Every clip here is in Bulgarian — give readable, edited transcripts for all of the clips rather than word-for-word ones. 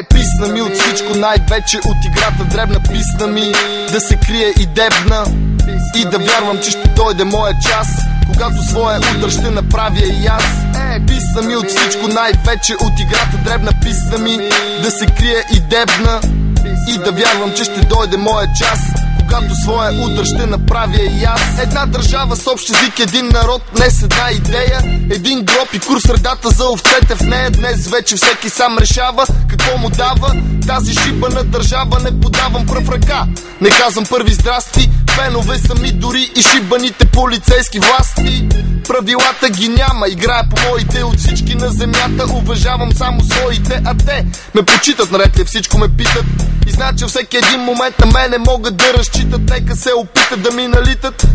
Писна ми от всичко, най-вече от играта дребна. Писна ми да се крие и дебна и да вярвам, че ще дойде моя час, когато своя удар ще направя и аз. Писна ми от всичко, най-вече от играта дребна. Писна ми да се крие и дебна и да вярвам, че ще дойде моя час, когато своя удар ще направя и аз. Една държава с общ език, един народ, днес една идея, един гроб и кур средата за овцете в нея. Днес вече всеки сам решава какво му дава тази шибана държава. Не подавам пръв ръка, не казвам първи здрасти, фенове са ми дори и шибаните полицейски власти. Правилата ги няма, играя по моите от всички на земята. Уважавам само своите, а те ме почитат, наред ли всичко ме питат и знаят, че всеки един момент на мене могат да разчитат. Нека се опитат да ми налитат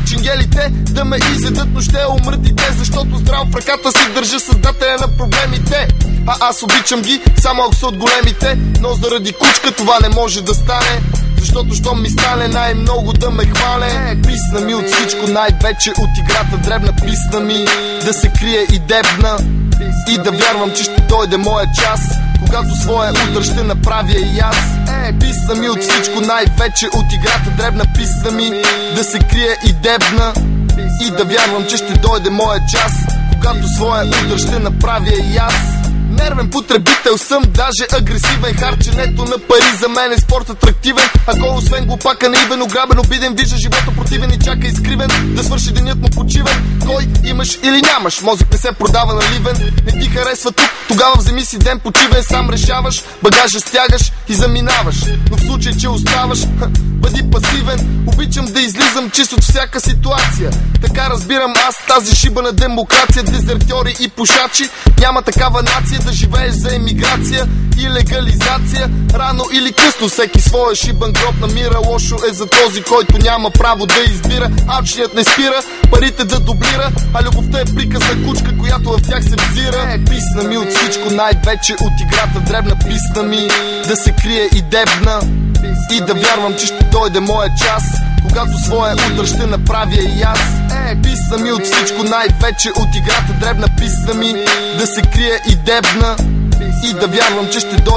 чингелите, да ме изедат, но ще умрат и те, защото здраво в ръката си държа създателя на проблемите. А аз обичам ги, само ако са от големите, но заради кучка това не може да стане, защото щом ми стане най-много да ме хване. Писна ми от всичко, най-вече от играта дребна. Писна ми да се крие и дебна и да вярвам, че ще дойде моя час, когато своя удар ще направя и аз. Писна ми от всичко, най-вече от играта дребна. Писна ми да се крие и дебна и да вярвам, че ще дойде моя час, когато своя удар ще направя и аз. Нервен потребител съм, даже агресивен. Харченето на пари за мен е спорт атрактивен. Ако освен глупака наивен, ограбен, обиден, вижда живота противен и чака изкривен да свърши денят му почивен. Кой имаш или нямаш, мозък не се продава наливен. Не ти харесва тук, тогава вземи си ден почивен. Сам решаваш, багажа стягаш и заминаваш, но в случай, че оставаш, бъди пасивен. Обичам да излизам чист от всяка ситуация, така разбирам аз тази шибана демокрация. Дезертьори и пушачи, няма такава нация. Да живееш за емиграция и легализация, рано или късно всеки своя шибан гроб намира. Лошо е за този, който няма право да избира. Алчният не спира парите да дублира, а любовта е приказна кучка, която в тях се взира. Писна ми от всичко, най-вече от играта дребна. Писна ми да се крие и дебна и да вярвам, че ще дойде моя час, когато своя удар ще направя и аз. Писна ми от всичко, най-вече от играта дребна. Писна ми да се крие и дебна и да вярвам, че ще дойде